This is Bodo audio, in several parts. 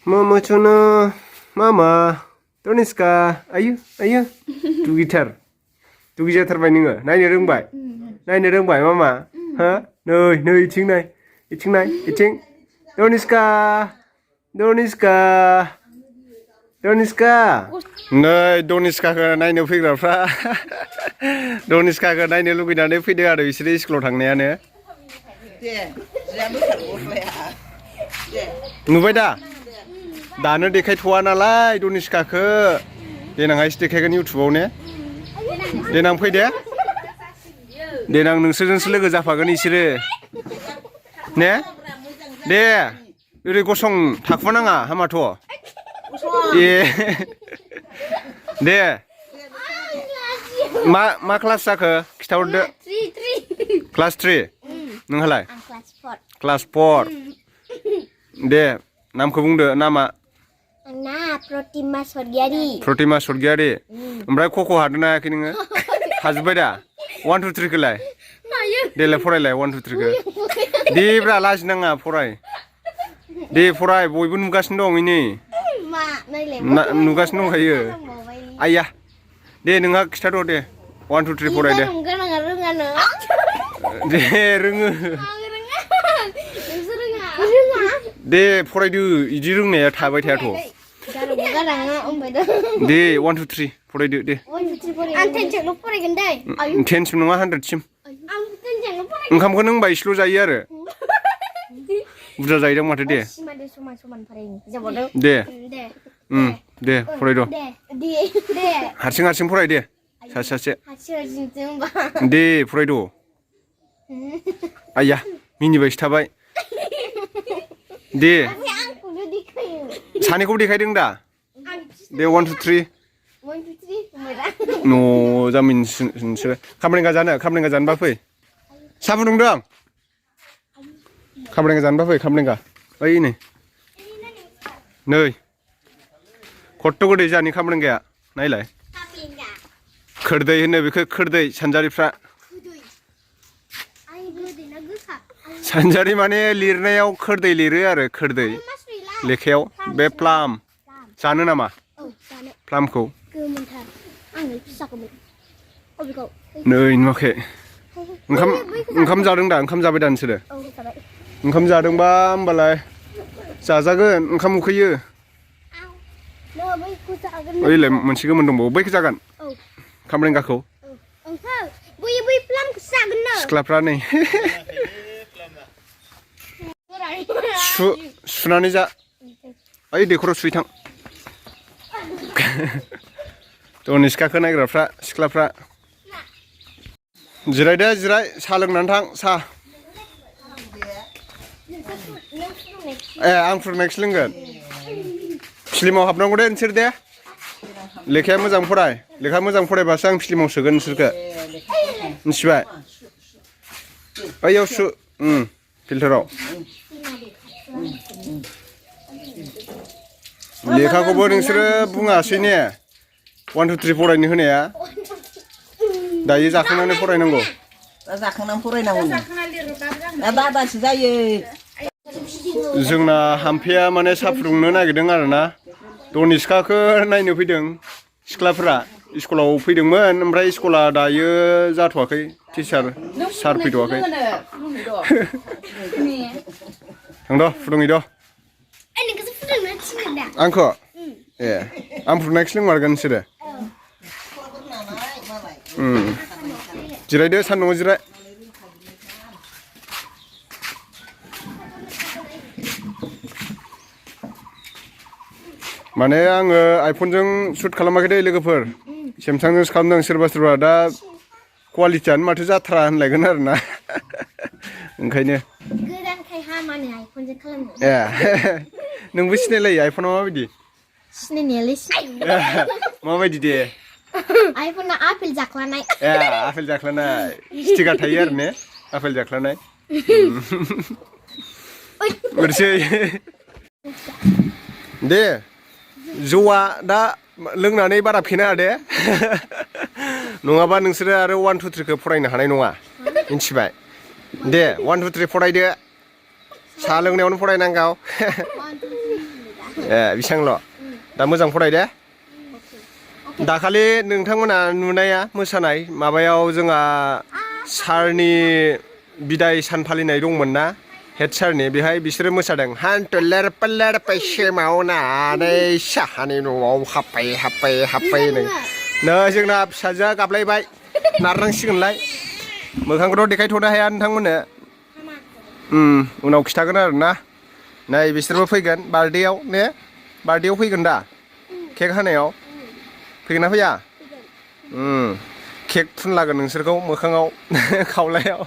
Mama Chona, Mama, Toniska, ayo, Tugitar by Ninga, 9 year by 9 year by Mama, huh? No, eating night, eating. Doniska, no, Doniska, 9 figure, Doniska, 9 looking at the figure, is this clothing. Nubeda. Dana deखायथ'आ नालाय दनिस्काखौ देनांहायसो देखायगोन इउटुबाव ने देनां फैदे देनां नोंसोरजोंसो लोगो जाफागोन इसोरो ने दे ओरै गसं थाखुमानाङा हामाथ' ए दे मा क्लास जाखो खिथाहरदो क्लास 3 नोंहालाय क्लास 4 दे नामखौ बुंदो नामा प्रतिमा सरगियारि ओमफ्राय ख'खौ हादोंना हायाखै नोङो हाजोब्बाय दा 1 2 3 खोलाय देलाय फरायलाय 1 2 3 खौ दे ब्रा लाजिनाङा फराय दे फराय बयबो नुगासिनो दं इनै नुगासिनो दंखायो आइया दे नोंहा खिथाद' दे 1 2 3 फराय दे रोङो दे फरायदो इदि रोंनाया थाबाय थायाथ' दे 1 2 3 फरायदो दे आं 10सिमल' फरायगोन दे 10सिम नङा 100सिम ओंखामखौ नों बायसेल' जायो आरो बुरजा जायोदां माथो दे दे फरायद' हारसिं फराय दे सासे दे फरायद' आइया मिनिबायसो थाबाय दे सानैखौबो देखायदों दा दे 1 2 3 न' जामिन नोंसोरो खामरेंगा जानोबा फै साहा फुदुंदों आं खामरेंगा जानोबा फै खामरेंगा ओइ नै खट्ट' गोदै जानि खामरेंगाया नायलाय खोरदै होनो बेखौ खोरदै सानजारिफ्रा सानजारि माने लिरनायाव खोरदै लिरो आरो खोरदै लेखायाव बे प्लाम जानो नामा प्लामखौ नै नुवाखै ओंखाम जादों दा ओंखाम जाबाय दा नोंसोरो ओंखाम जादोंबा होमबालाय जाजागोन ओंखाम उखैयो ओइलाय मोनसे गोमोन दंबावो बैखौ जागोन खामरेंगाखौ सिख्लाफ्रा नै सुनानै जा ओइ दैखराव सुहैथां दनिस्काखौ नायग्राफ्रा सिख्लाफ्रा जिरायदो साहा लोंनानै थां साहा आं फुदुंनायखौसो लोंगोन फिल्माव हाबनांगौ दे नोंसोर दे लेखाया मोजां फराय लेखा मोजां फरायबासो आं फिल्माव सोगोन नोंसोरखौ मिथिबाय ओइयाव सु फिल्टाराव लेखाखौबो नोंसोरो बुङासै ने 1 2 3 फरायनो होनाया दायो जाखांनानै फरायनांगौ दा जाखांनानै फरायनांगौ दा दासो जायो जोंना हाम्फेया माने साहा फुदुंनो नागिरदों आरोना दनिस्काखौ नायनो फैदों सिख्लाफोरा स्कुलाव फैदोंमोन ओमफ्राय स्कुला दायो जाथ'वाखै सार फैथ'वाखै थांद' फुदुंहैद' आंखौ ए आं फुदुंनायखौसो लोंमारगोन नोंसोरो जिरायदो सान्दुङाव जिराय माने आङो आइफनजों शुट खालामाखै दे लोगोफोर सेमसांजोंसो खालामदों सोरबा दा क्वालिटियानो माथो जाथारा होनलायगोन आरोना ओंखायनो गोदानखाय हामानो आइफनजों खालामदों ए नोंबो सिनायलायो आइफना माबायदि सिनायनायालाय माबायदि दे आइफना आपेल जाख्लानाय ए आपेल जाख्लानाय स्टिकार थायो आरो ने आपेल जाख्लानाय ओरैसै दे जौआ दा लोंनानै बारा फेनाङा दे नङाबा नोंसोरो आरो 1 2 3 खौ फरायनो हानाय नङा मिथिबाय दे 1 2 3 फरायदो साहा लोंनायावनो फरायनांगौ बेसांल' दा मोजां फराय दे दाखालि नोंथांमोना नुनाया मोसानाय माबायाव जोंहा सारनि बिदाय सान फालिनाय दंमोन ना हेड सारनि बेहाय बिसोरो मोसादों हान्थुलेर पलेर पैसेमाव नानै साहानि न'आव हाबफै नै जोंना फिसाजोआ गाबलायबाय नारनांसिगोनलाय मोखांखौथ' देखायथ'नो हाया नोंथांमोननो उनाव खिथागोन आरो ना नै बिसोरबो फैगोन बार्थडेआव ने बार्थडेआव फैगोन दा केक हानायाव फैगोन ना फैया केक फुनलागोन नोंसोरखौ मोखाङाव खावलायाव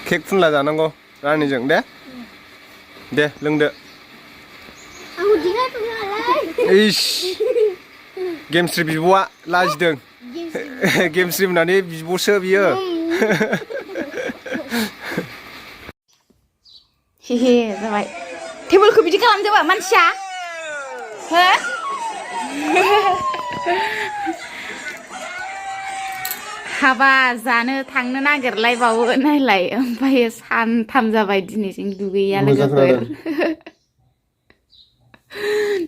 केक फुनला जानांगौ रानिजों दे लोंदो इस गेमस्रि बिब'आ लाजिदों गेमस्रि होननानै बिब'सो बियो हेहे जाबाय टेबोलखौ बिदि खालामदोंबा मानसिया हो हाबा जानो थांनो नागिरलायबावो नायलाय ओमफ्राय सानथाम जाबाय दिनैसिम दुगैया लोगोफोर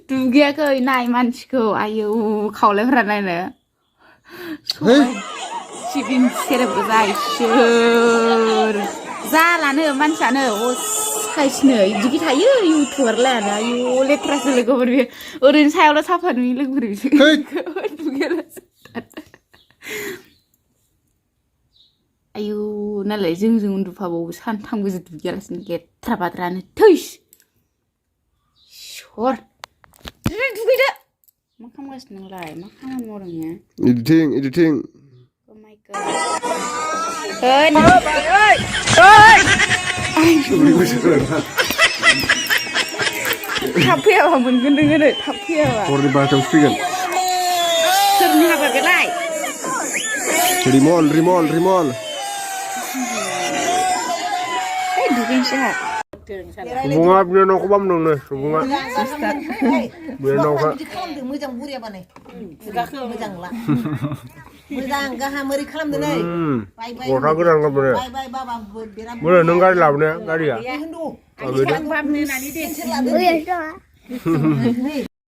दुगैयाखै नाय मानसिखौ आयौ खावलायफ्रा नायनो सिबिं सेरेब गोजा इसोर जालानो मानसियानो साइसनो बिदि थायो इउटुबार लायानो आयु लेथ्रासो लोगोफोर बेयो ओरैनो सायावल' साफा नुयो लोगोफोर दुगैयालासो आयु नालाय जोंजों उन्दुफाबावो सानथाम गोजो दुगैयालासिनो लेथ्रा बाद्रानो थैस सर दुगैदो मा खालामगासिनो नोंलाय मा खामानि मावदों नोङो एडिटिं थाब फैयाबा मोनगोन नोङो थाब फैयाबा हरनि 12टायावसो फैगोन सोरनि हाबा बेलाय रिमल दुगैनोसै आंहा सुबुङा बिनानावखौ बामदोंनो सुबुङा बिनानावखौ मोजां बुरियाबानो मोजांला मोजां गाहाम ओरै खालामदो नै गस्ला गोदान गानबोनो बोरो नों गारि लाबोनाया गारिया होनदु